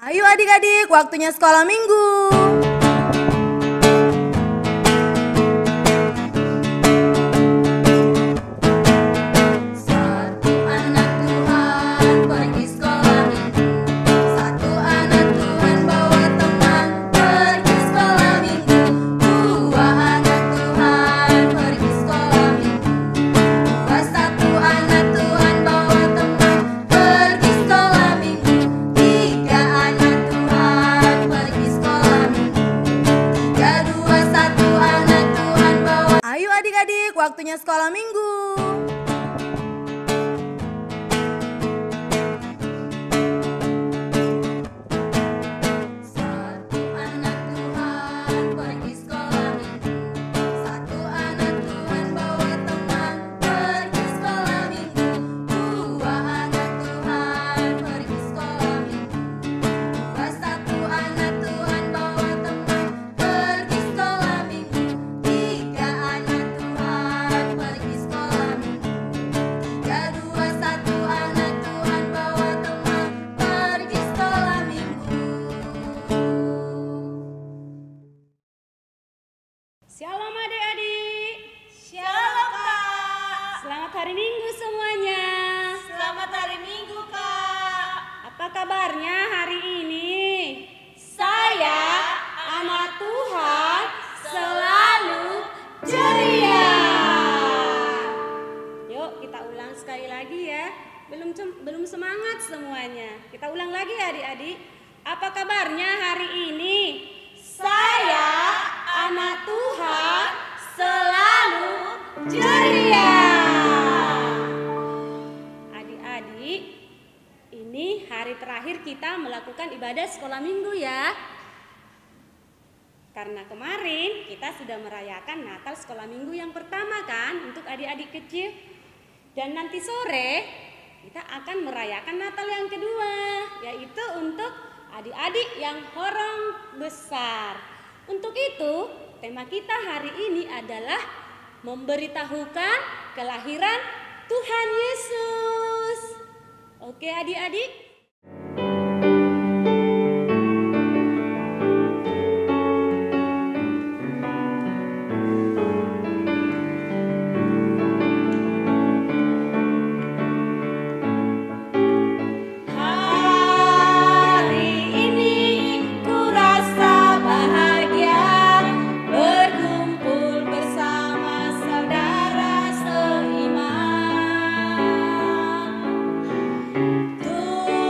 Ayo adik-adik, waktunya sekolah minggu. Adik-adik, waktunya sekolah minggu. Shalom adik-adik. Shalom Kak. Selamat hari Minggu semuanya. Selamat hari Minggu Kak. Apa kabarnya hari ini? Saya anak Tuhan selalu ceria. Yuk kita ulang sekali lagi ya. Belum semangat semuanya. Kita ulang lagi ya adik-adik. Apa kabarnya hari ini? Saya anak Tuhan selalu ceria. Adik-adik, ini hari terakhir kita melakukan ibadah sekolah minggu ya. Karena kemarin kita sudah merayakan Natal sekolah minggu yang pertama kan untuk adik-adik kecil. Dan nanti sore kita akan merayakan Natal yang kedua, yaitu untuk adik-adik yang horong besar. Untuk itu, tema kita hari ini adalah memberitahukan kelahiran Tuhan Yesus. Oke adik-adik? Tuhan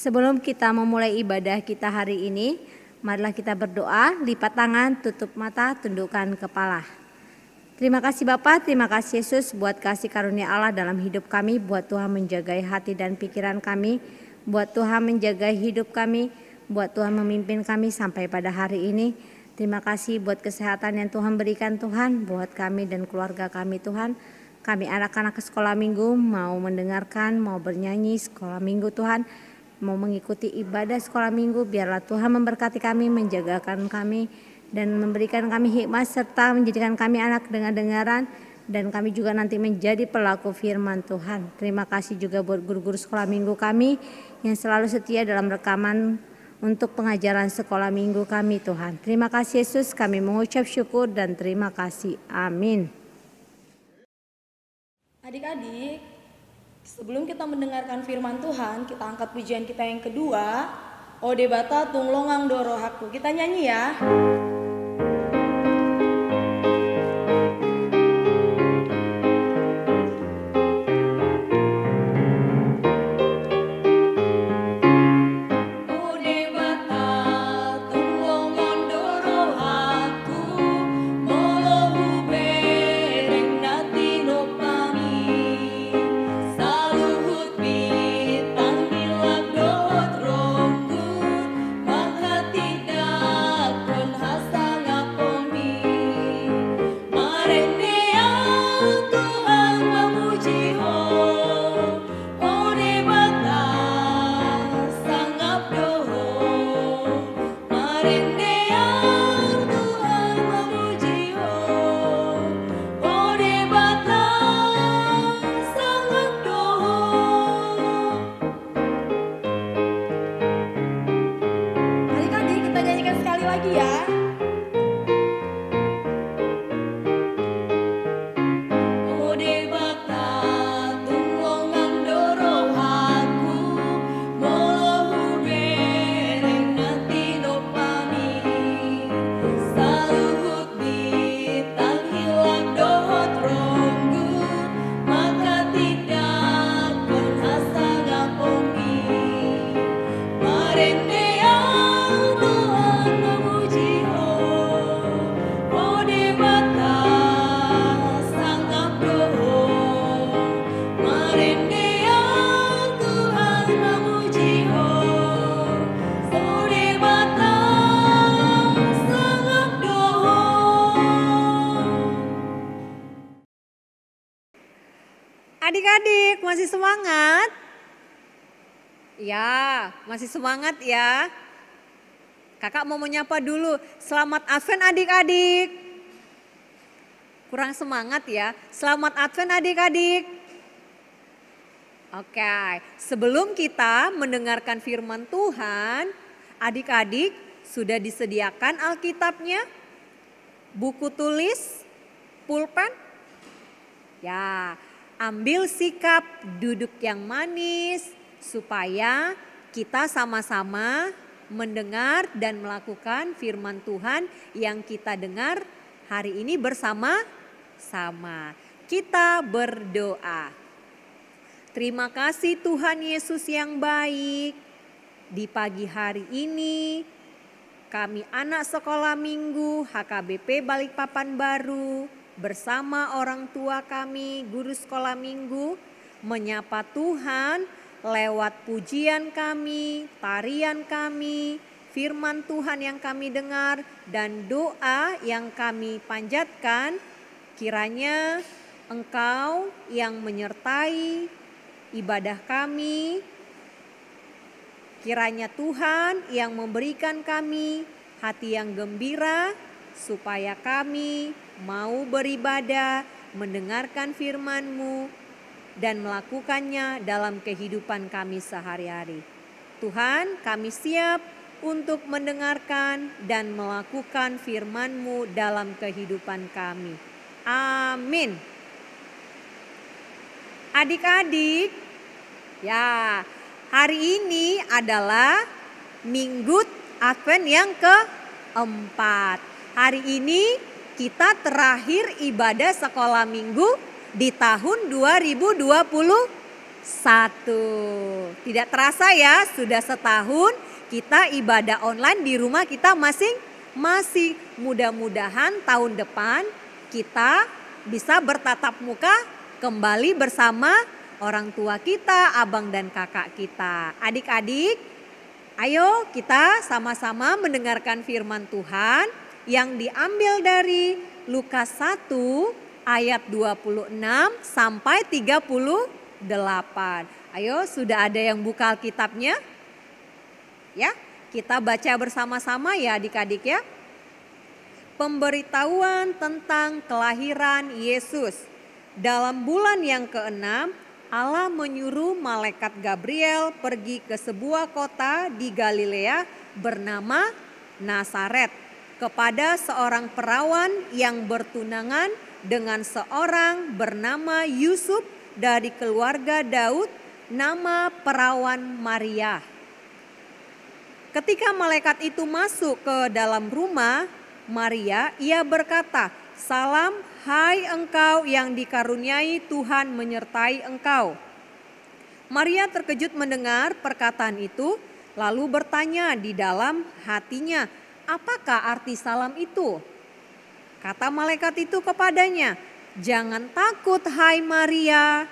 Sebelum kita memulai ibadah kita hari ini, marilah kita berdoa, lipat tangan, tutup mata, tundukkan kepala. Terima kasih Bapa, terima kasih Yesus buat kasih karunia Allah dalam hidup kami, buat Tuhan menjagai hati dan pikiran kami, buat Tuhan menjaga hidup kami, buat Tuhan memimpin kami sampai pada hari ini. Terima kasih buat kesehatan yang Tuhan berikan Tuhan, buat kami dan keluarga kami Tuhan. Kami anak-anak ke sekolah minggu mau mendengarkan, mau bernyanyi sekolah minggu Tuhan, mau mengikuti ibadah sekolah minggu. Biarlah Tuhan memberkati kami, menjagakan kami, dan memberikan kami hikmat serta menjadikan kami anak dengar-dengaran, dan kami juga nanti menjadi pelaku firman Tuhan. Terima kasih juga buat guru-guru sekolah minggu kami yang selalu setia dalam rekaman untuk pengajaran sekolah minggu kami Tuhan. Terima kasih Yesus, kami mengucap syukur dan terima kasih. Amin. Adik-adik, sebelum kita mendengarkan firman Tuhan, kita angkat pujian kita yang kedua, Ode Bata Tunglongang Doro Haku. Kita nyanyi ya. Adik-adik masih semangat? Ya, masih semangat ya. Kakak mau menyapa dulu. Selamat Advent adik-adik. Kurang semangat ya. Selamat Advent adik-adik. Oke, sebelum kita mendengarkan firman Tuhan, adik-adik sudah disediakan Alkitabnya? Buku tulis? Pulpen? Ya, ambil sikap duduk yang manis supaya kita sama-sama mendengar dan melakukan firman Tuhan yang kita dengar hari ini bersama-sama. Kita berdoa. Terima kasih Tuhan Yesus yang baik. Di pagi hari ini kami anak sekolah minggu HKBP Balikpapan Baru bersama orang tua kami, guru sekolah minggu, menyapa Tuhan lewat pujian kami, tarian kami, firman Tuhan yang kami dengar, dan doa yang kami panjatkan. Kiranya Engkau yang menyertai ibadah kami, kiranya Tuhan yang memberikan kami hati yang gembira, supaya kami mau beribadah, mendengarkan firman-Mu, dan melakukannya dalam kehidupan kami sehari-hari. Tuhan, kami siap untuk mendengarkan dan melakukan firman-Mu dalam kehidupan kami. Amin. Adik-adik, ya, hari ini adalah Minggu Advent yang keempat. Hari ini kita terakhir ibadah sekolah minggu di tahun 2023. Tidak terasa ya, sudah setahun kita ibadah online di rumah kita masing-masing. Mudah-mudahan tahun depan kita bisa bertatap muka kembali bersama orang tua kita, abang dan kakak kita. Adik-adik, ayo kita sama-sama mendengarkan firman Tuhan yang diambil dari Lukas 1 ayat 26 sampai 38. Ayo, sudah ada yang buka Alkitabnya? Ya, kita baca bersama-sama ya adik-adik ya. Pemberitahuan tentang kelahiran Yesus. Dalam bulan yang ke-6, Allah menyuruh malaikat Gabriel pergi ke sebuah kota di Galilea bernama Nazaret kepada seorang perawan yang bertunangan dengan seorang bernama Yusuf dari keluarga Daud, nama perawan Maria. Ketika malaikat itu masuk ke dalam rumah Maria, ia berkata, "Salam, hai engkau yang dikaruniai Tuhan menyertai engkau." Maria terkejut mendengar perkataan itu, lalu bertanya di dalam hatinya, "Apakah arti salam itu?" Kata malaikat itu kepadanya, "Jangan takut hai Maria,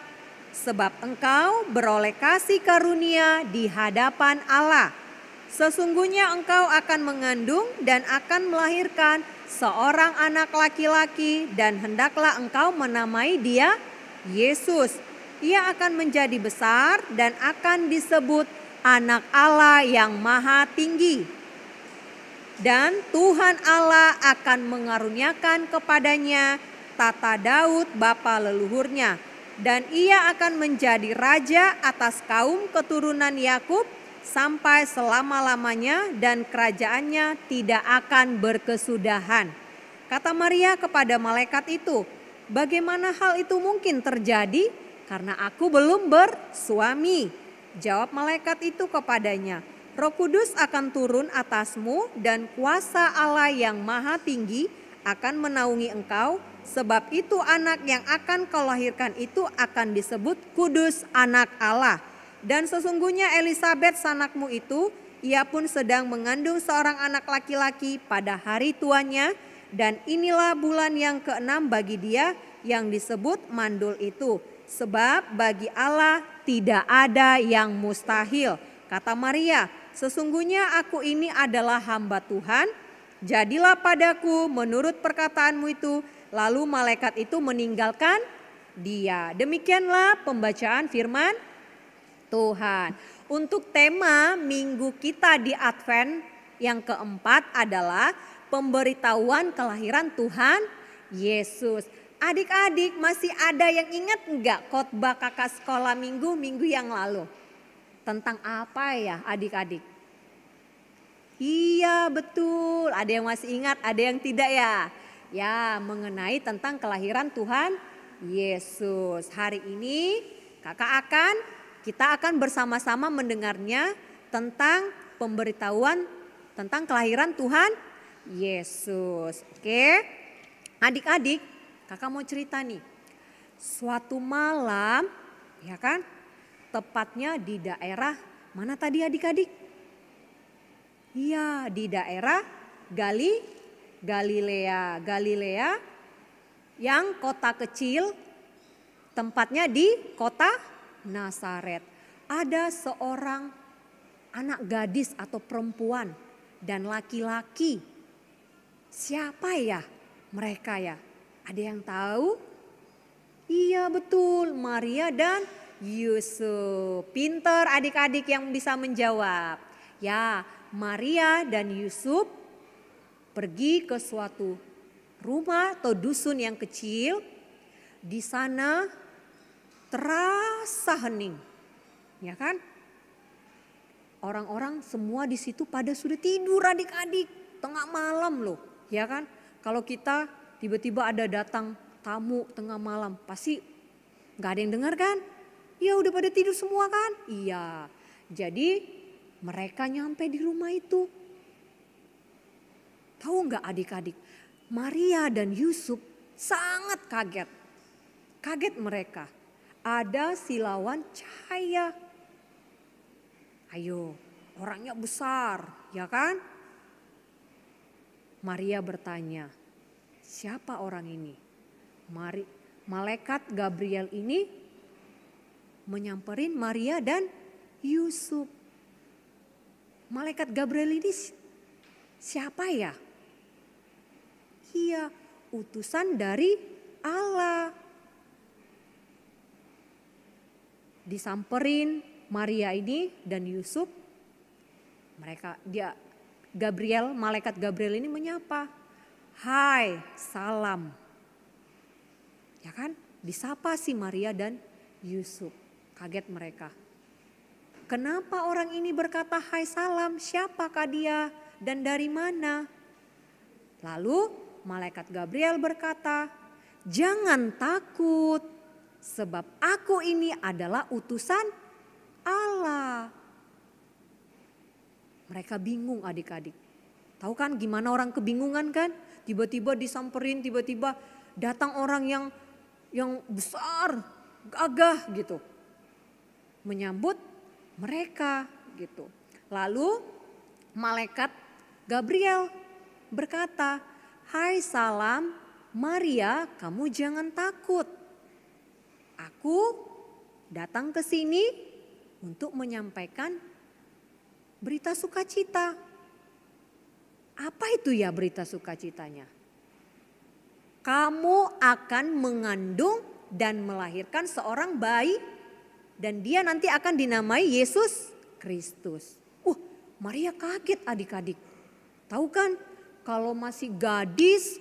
sebab engkau beroleh kasih karunia di hadapan Allah. Sesungguhnya engkau akan mengandung dan akan melahirkan seorang anak laki-laki dan hendaklah engkau menamai dia Yesus. Ia akan menjadi besar dan akan disebut Anak Allah yang Maha Tinggi. Dan Tuhan Allah akan mengaruniakan kepadanya tata Daud bapa leluhurnya. Dan ia akan menjadi raja atas kaum keturunan Yakub sampai selama-lamanya dan kerajaannya tidak akan berkesudahan." Kata Maria kepada malaikat itu, "Bagaimana hal itu mungkin terjadi? Karena aku belum bersuami." Jawab malaikat itu kepadanya, "Roh Kudus akan turun atasmu dan kuasa Allah yang Maha Tinggi akan menaungi engkau. Sebab itu anak yang akan kau lahirkan itu akan disebut Kudus, Anak Allah. Dan sesungguhnya Elisabet sanakmu itu, ia pun sedang mengandung seorang anak laki-laki pada hari tuanya. Dan inilah bulan yang ke-6 bagi dia yang disebut mandul itu. Sebab bagi Allah tidak ada yang mustahil." Kata Maria, "Sesungguhnya aku ini adalah hamba Tuhan. Jadilah padaku menurut perkataanmu itu." Lalu malaikat itu meninggalkan dia. Demikianlah pembacaan firman Tuhan. Untuk tema minggu kita di Advent yang keempat adalah pemberitahuan kelahiran Tuhan Yesus. Adik-adik, masih ada yang ingat enggak khotbah kakak sekolah minggu yang lalu? Tentang apa ya adik-adik? Iya betul, ada yang masih ingat, ada yang tidak ya? Ya, mengenai tentang kelahiran Tuhan Yesus. Hari ini kita akan bersama-sama mendengarnya tentang pemberitahuan tentang kelahiran Tuhan Yesus. Oke, adik-adik, kakak mau cerita nih. Suatu malam, ya kan, tepatnya di daerah mana tadi adik-adik? Iya, di daerah Galilea yang kota kecil, tempatnya di kota Nazaret. Ada seorang anak gadis atau perempuan dan laki-laki. Siapa ya mereka ya? Ada yang tahu? Iya betul, Maria dan Yusuf. Pinter adik-adik yang bisa menjawab. Ya, Maria dan Yusuf pergi ke suatu rumah atau dusun yang kecil. Di sana terasa hening, ya kan? Orang-orang semua di situ pada sudah tidur adik-adik, tengah malam loh, ya kan? Kalau kita tiba-tiba ada datang tamu tengah malam, pasti nggak ada yang dengar kan? Ya udah pada tidur semua kan? Iya. Jadi mereka nyampe di rumah itu. Tahu nggak adik-adik? Maria dan Yusuf sangat kaget. Kaget mereka. ada silauan cahaya. Ayo, orangnya besar, ya kan? Maria bertanya, siapa orang ini? Malaikat Gabriel ini menyamperin Maria dan Yusuf. Malaikat Gabriel ini siapa ya? Iya, utusan dari Allah. Disamperin Maria ini dan Yusuf. Malaikat Gabriel ini menyapa. Hai, salam. Ya kan? Disapa si Maria dan Yusuf. Kaget mereka. Kenapa orang ini berkata hai salam? Siapakah dia dan dari mana? Lalu malaikat Gabriel berkata, jangan takut sebab aku ini adalah utusan Allah. Mereka bingung adik-adik. Tahu kan gimana orang kebingungan kan? Tiba-tiba disamperin, tiba-tiba datang orang yang besar, gagah gitu. Menyambut mereka gitu. Lalu malaikat Gabriel berkata, hai salam Maria, kamu jangan takut. Aku datang ke sini untuk menyampaikan berita sukacita. Apa itu ya berita sukacitanya? Kamu akan mengandung dan melahirkan seorang bayi dan dia nanti akan dinamai Yesus Kristus. Maria kaget adik-adik. Tahu kan kalau masih gadis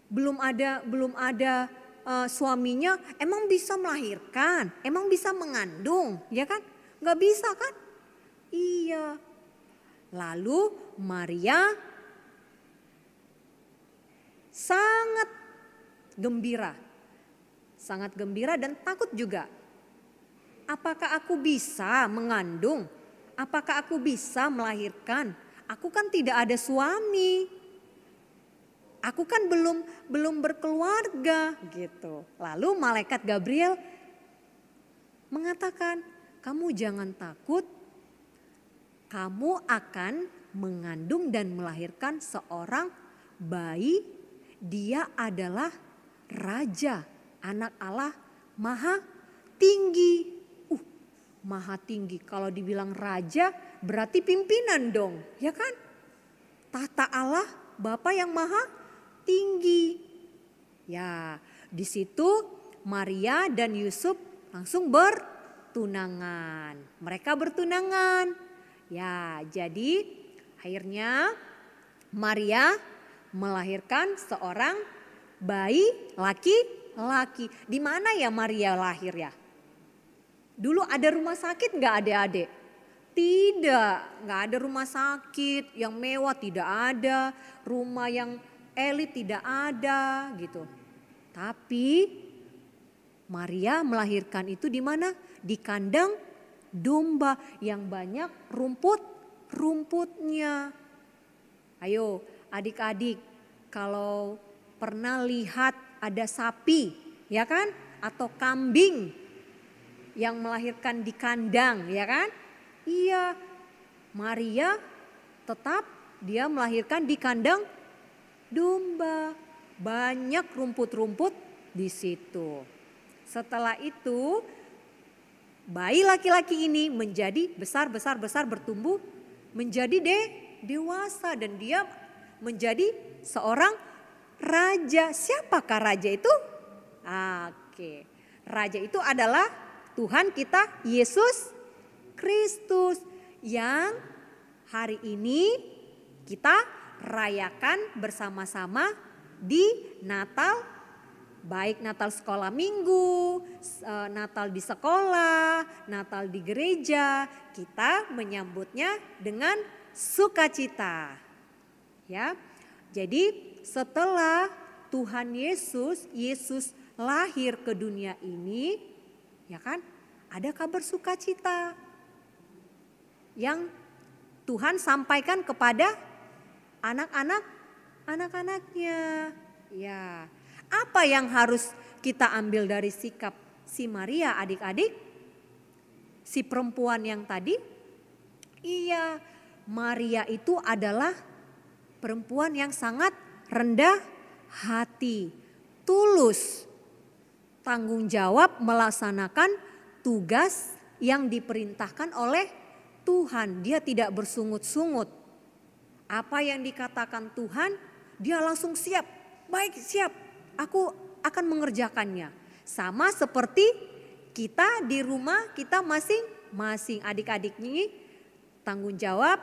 belum ada suaminya, emang bisa melahirkan, emang bisa mengandung, ya kan? Nggak bisa kan? Iya. Lalu Maria sangat gembira dan takut juga. Apakah aku bisa mengandung? Apakah aku bisa melahirkan? Aku kan tidak ada suami. Aku kan belum berkeluarga gitu. Lalu malaikat Gabriel mengatakan, kamu jangan takut. Kamu akan mengandung dan melahirkan seorang bayi. Dia adalah raja, anak Allah maha tinggi. Maha tinggi, kalau dibilang raja berarti pimpinan dong, ya kan? Tahta Allah, Bapa yang maha tinggi. Ya, di situ Maria dan Yusuf langsung bertunangan. Mereka bertunangan. Ya, jadi akhirnya Maria melahirkan seorang bayi laki-laki. Di mana ya Maria lahir ya? Dulu ada rumah sakit nggak adik-adik? Tidak, nggak ada rumah sakit yang mewah, tidak ada. Rumah yang elit tidak ada gitu. Tapi Maria melahirkan itu di mana? Di kandang domba yang banyak rumputnya. Ayo adik-adik, kalau pernah lihat ada sapi, ya kan? Atau kambing yang melahirkan di kandang, ya kan? Iya, Maria tetap dia melahirkan di kandang domba. Banyak rumput-rumput di situ. Setelah itu bayi laki-laki ini menjadi besar bertumbuh menjadi dewasa dan dia menjadi seorang raja. Siapakah raja itu? Oke. Raja itu adalah Tuhan kita Yesus Kristus yang hari ini kita rayakan bersama-sama di Natal, baik Natal sekolah minggu, Natal di sekolah, Natal di gereja, kita menyambutnya dengan sukacita. Ya. Jadi setelah Tuhan Yesus lahir ke dunia ini, ya kan, ada kabar sukacita yang Tuhan sampaikan kepada anak-anaknya. Ya, apa yang harus kita ambil dari sikap si Maria adik-adik? Si perempuan yang tadi? Iya, Maria itu adalah perempuan yang sangat rendah hati, tulus, tanggung jawab melaksanakan tugas yang diperintahkan oleh Tuhan. Dia tidak bersungut-sungut. Apa yang dikatakan Tuhan, dia langsung siap. Baik, siap. Aku akan mengerjakannya. Sama seperti kita di rumah, kita masing-masing adik-adik ini tanggung jawab.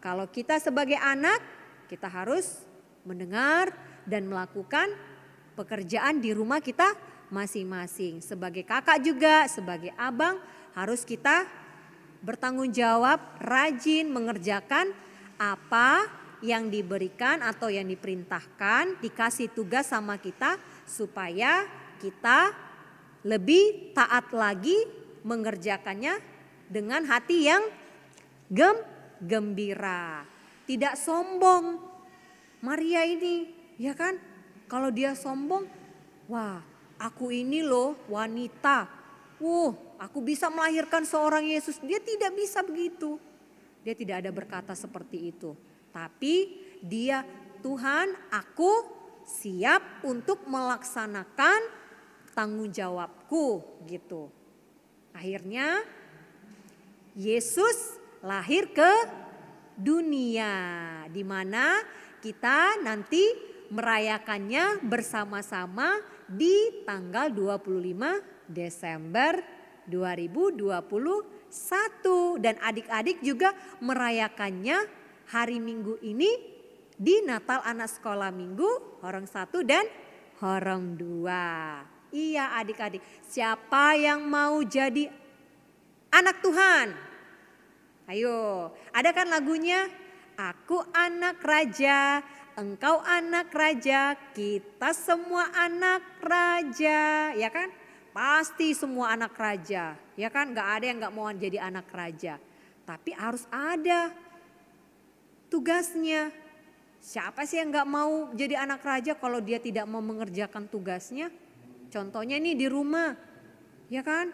Kalau kita sebagai anak, kita harus mendengar dan melakukan pekerjaan di rumah kita masing-masing. Sebagai kakak juga, sebagai abang, harus kita bertanggung jawab, rajin mengerjakan apa yang diberikan atau yang diperintahkan, dikasih tugas sama kita supaya kita lebih taat lagi mengerjakannya dengan hati yang gembira. Tidak sombong. Maria ini, ya kan? Kalau dia sombong, wah, aku ini loh wanita. Aku bisa melahirkan seorang Yesus. Dia tidak bisa begitu. Dia tidak ada berkata seperti itu. Tapi dia, Tuhan, aku siap untuk melaksanakan tanggung jawabku gitu. Akhirnya Yesus lahir ke dunia, di mana kita nanti merayakannya bersama-sama di tanggal 25 Desember 2021. Dan adik-adik juga merayakannya hari Minggu ini di Natal Anak Sekolah Minggu, Horong 1 dan Horong 2. Iya adik-adik, siapa yang mau jadi anak Tuhan? Ayo, ada kan lagunya? Aku anak raja, engkau anak raja, kita semua anak raja, ya kan? Pasti semua anak raja, ya kan? Gak ada yang gak mau jadi anak raja. Tapi harus ada tugasnya. Siapa sih yang gak mau jadi anak raja kalau dia tidak mau mengerjakan tugasnya? Contohnya nih di rumah, ya kan?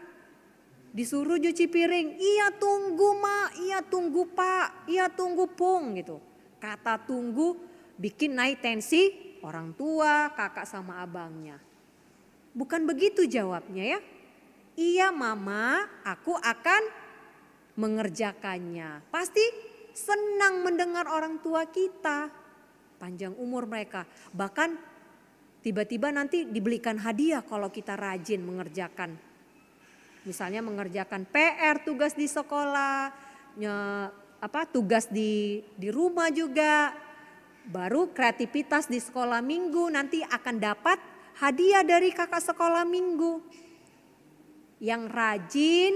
Disuruh cuci piring, iya tunggu mak, iya tunggu pak, iya tunggu pung gitu. Kata tunggu bikin naik tensi orang tua, kakak sama abangnya. Bukan begitu jawabnya ya. Iya mama, aku akan mengerjakannya. Pasti senang mendengar orang tua kita. Panjang umur mereka. Bahkan tiba-tiba nanti dibelikan hadiah kalau kita rajin mengerjakan. Misalnya mengerjakan PR, tugas di sekolah, tugas di rumah juga. Baru kreativitas di sekolah minggu nanti akan dapat hadiah dari kakak sekolah minggu. Yang rajin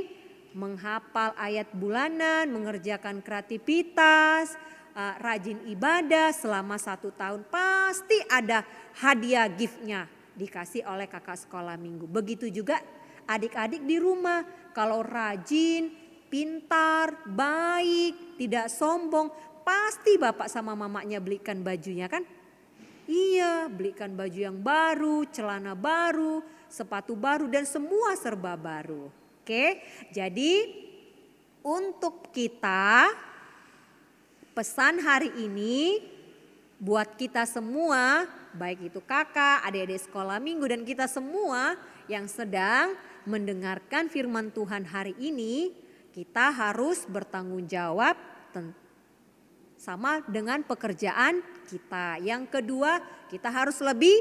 menghafal ayat bulanan, mengerjakan kreativitas, rajin ibadah selama 1 tahun, pasti ada hadiah giftnya dikasih oleh kakak sekolah minggu. Begitu juga adik-adik di rumah, kalau rajin, pintar, baik, tidak sombong, pasti bapak sama mamanya belikan bajunya kan? Iya, belikan baju yang baru, celana baru, sepatu baru dan semua serba baru. Oke, jadi untuk kita pesan hari ini buat kita semua, baik itu kakak, adik-adik sekolah minggu dan kita semua yang sedang mendengarkan firman Tuhan hari ini, kita harus bertanggung jawab sama dengan pekerjaan kita. Yang kedua, kita harus lebih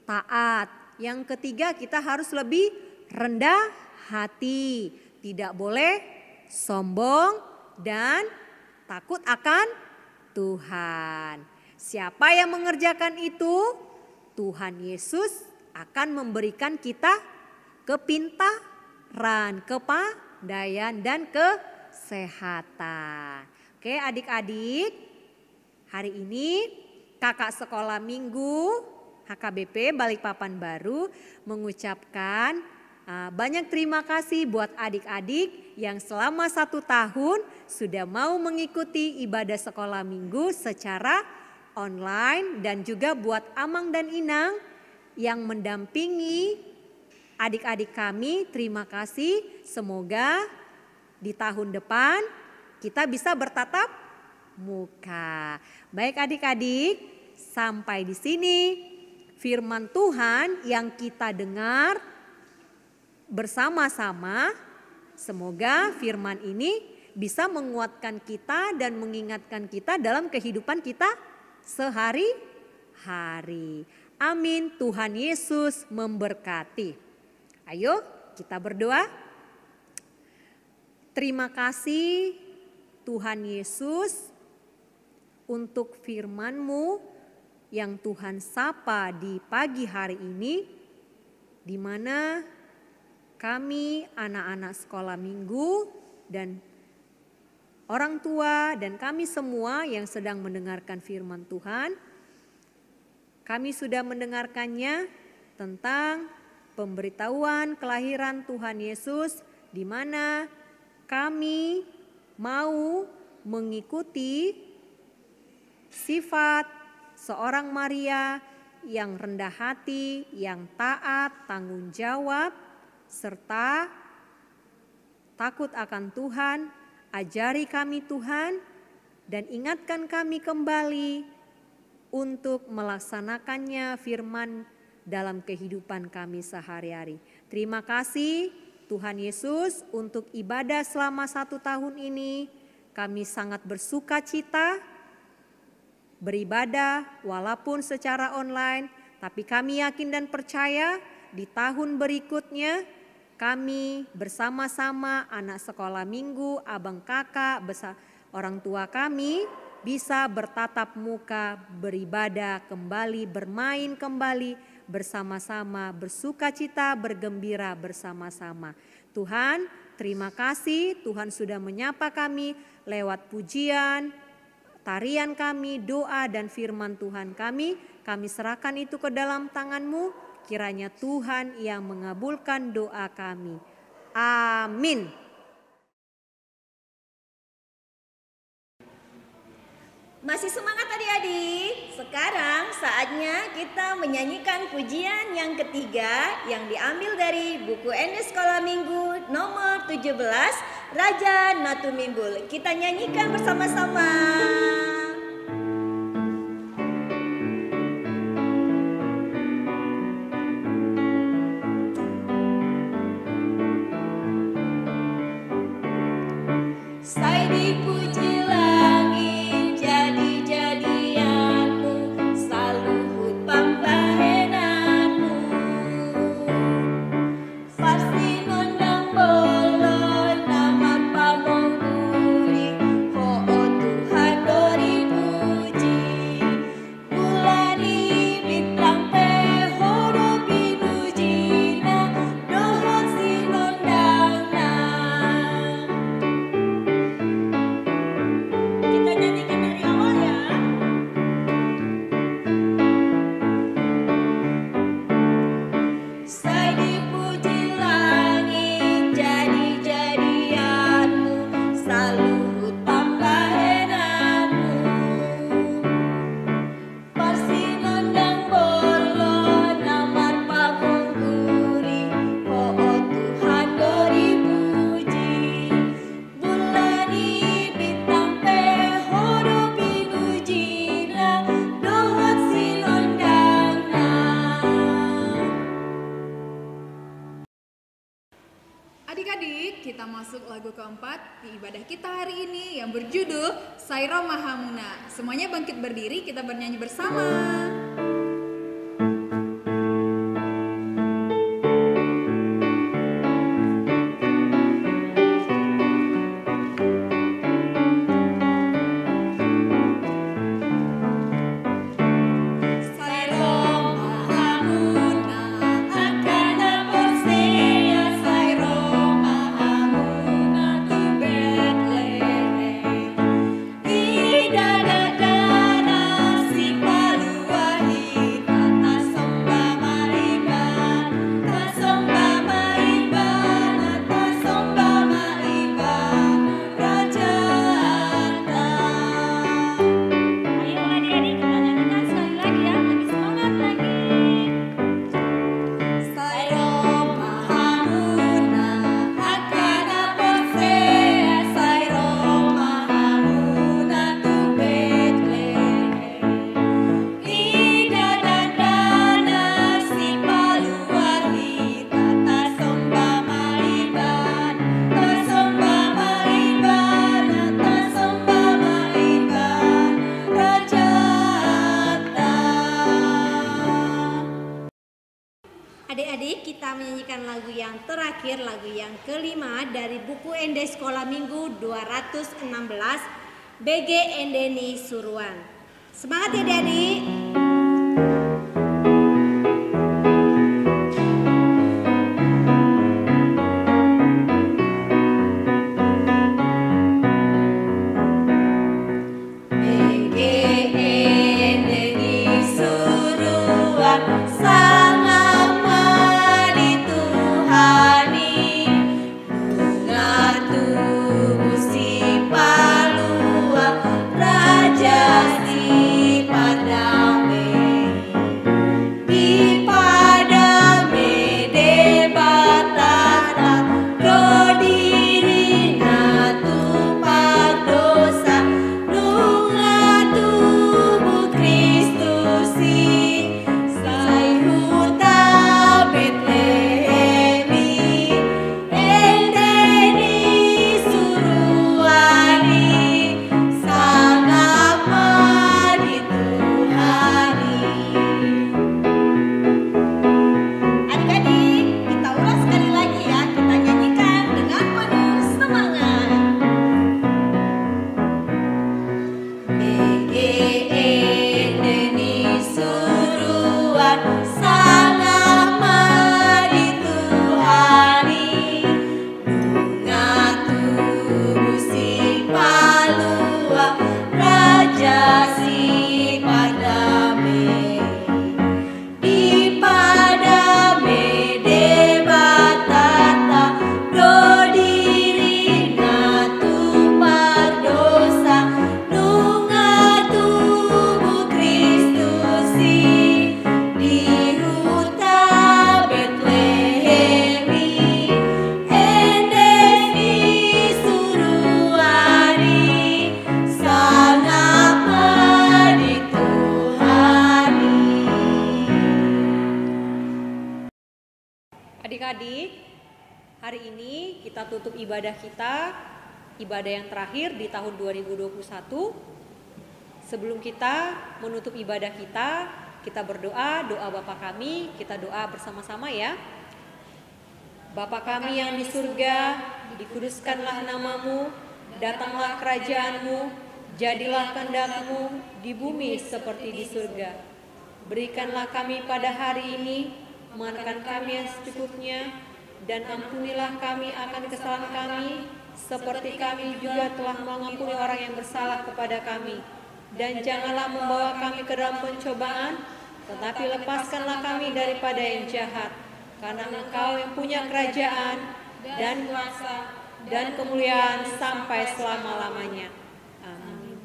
taat. Yang ketiga, kita harus lebih rendah hati. Tidak boleh sombong dan takut akan Tuhan. Siapa yang mengerjakan itu? Tuhan Yesus akan memberikan kita kepintaran, kepandaian dan kesehatan. Oke adik-adik, hari ini kakak sekolah minggu HKBP Balikpapan Baru mengucapkan banyak terima kasih buat adik-adik yang selama 1 tahun sudah mau mengikuti ibadah sekolah minggu secara online dan juga buat Amang dan Inang yang mendampingi Adik-adik kami terima kasih, semoga di tahun depan kita bisa bertatap muka. Baik adik-adik, sampai di sini firman Tuhan yang kita dengar bersama-sama. Semoga firman ini bisa menguatkan kita dan mengingatkan kita dalam kehidupan kita sehari-hari. Amin. Tuhan Yesus memberkati. Ayo kita berdoa. Terima kasih Tuhan Yesus untuk firman-Mu yang Tuhan sapa di pagi hari ini, di mana kami anak-anak sekolah minggu dan orang tua dan kami semua yang sedang mendengarkan firman Tuhan, kami sudah mendengarkannya tentang pemberitahuan kelahiran Tuhan Yesus, di mana kami mau mengikuti sifat seorang Maria yang rendah hati, yang taat, tanggung jawab, serta takut akan Tuhan. Ajari kami Tuhan dan ingatkan kami kembali untuk melaksanakannya firman dalam kehidupan kami sehari-hari. Terima kasih Tuhan Yesus untuk ibadah selama 1 tahun ini. Kami sangat bersuka cita beribadah walaupun secara online, tapi kami yakin dan percaya di tahun berikutnya kami bersama-sama anak sekolah minggu, abang kakak, orang tua kami bisa bertatap muka, beribadah kembali, bermain kembali bersama-sama, bersuka cita, bergembira bersama-sama. Tuhan, terima kasih Tuhan sudah menyapa kami lewat pujian, tarian kami, doa dan firman Tuhan kami. Kami serahkan itu ke dalam tangan-Mu, kiranya Tuhan yang mengabulkan doa kami. Amin. Masih semangat adik-adik? Sekarang saatnya kita menyanyikan pujian yang ketiga yang diambil dari buku ND Sekolah Minggu nomor 17, Raja Natu Mimbul. Kita nyanyikan bersama-sama. Sai dipuji langit jadi-jadianmu, saluhut pambahenanmu. Pasti nondang bolon nama pamonguri, ho Tuhan dori puji. Bulani bintang pehoro binujina, dohon si nondangna. Kita nyanyikan dari awal ya. Sai dipuji langit jadi-jadianmu, saluhut pambahenanmu. Pasti nondang bolon amat pamungguri, ho Tuhan dori puji. Bulani bintang pehoro binujina, dohot sinondangna. Adik-adik, kita masuk lagu keempat di ibadah kita hari ini yang berjudul Sairo Mahamuna. Semuanya bangkit berdiri, kita bernyanyi bersama. Sairo Mahamuna akana Hosea, Sairo Mahamuna tu Bethlehem. Idadadana si paluar belajar lagu yang kelima dari buku ND Sekolah Minggu 216 BG Endeni Suruhan. Semangat ya adik-adik. Adik-adik, hari ini kita tutup ibadah kita, ibadah yang terakhir di tahun 2021. Sebelum kita menutup ibadah kita berdoa, doa Bapa kami, kita doa bersama-sama ya. Bapa kami yang di surga, dikuduskanlah namamu, datanglah kerajaanmu, jadilah kehendak-mu di bumi seperti di surga. Berikanlah kami pada hari ini makan kami yang secukupnya, dan ampunilah kami akan kesalahan kami, seperti kami juga telah mengampuni orang yang bersalah kepada kami. Dan janganlah membawa kami ke dalam pencobaan, tetapi lepaskanlah kami daripada yang jahat. Karena Engkau yang punya kerajaan, dan kuasa, dan kemuliaan sampai selama-lamanya. Amin.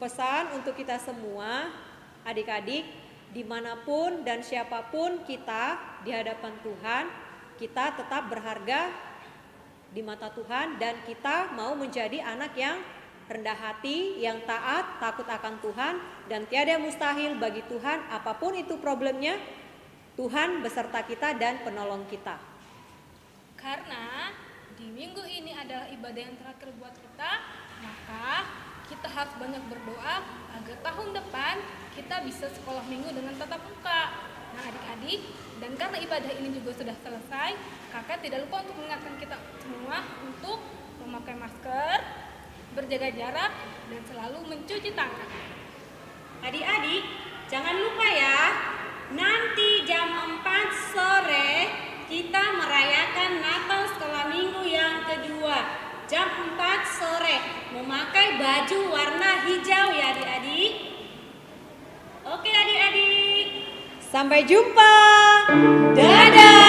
Pesan untuk kita semua, adik-adik, dimanapun dan siapapun kita di hadapan Tuhan, kita tetap berharga di mata Tuhan, dan kita mau menjadi anak yang rendah hati, yang taat, takut akan Tuhan, dan tiada mustahil bagi Tuhan. Apapun itu problemnya, Tuhan beserta kita dan penolong kita. Karena di minggu ini adalah ibadah yang terakhir buat kita, maka kita harus banyak berdoa agar tahun depan kita bisa sekolah minggu dengan tatap muka. Nah adik-adik, dan karena ibadah ini juga sudah selesai, kakak tidak lupa untuk mengingatkan kita semua untuk memakai masker, berjaga jarak, dan selalu mencuci tangan. Adik-adik, jangan lupa ya, nanti jam 4 sore kita merayakan Natal sekolah minggu yang kedua. Jam 4 sore, memakai baju warna hijau ya adik-adik. Oke adik-adik. Sampai jumpa. Dadah.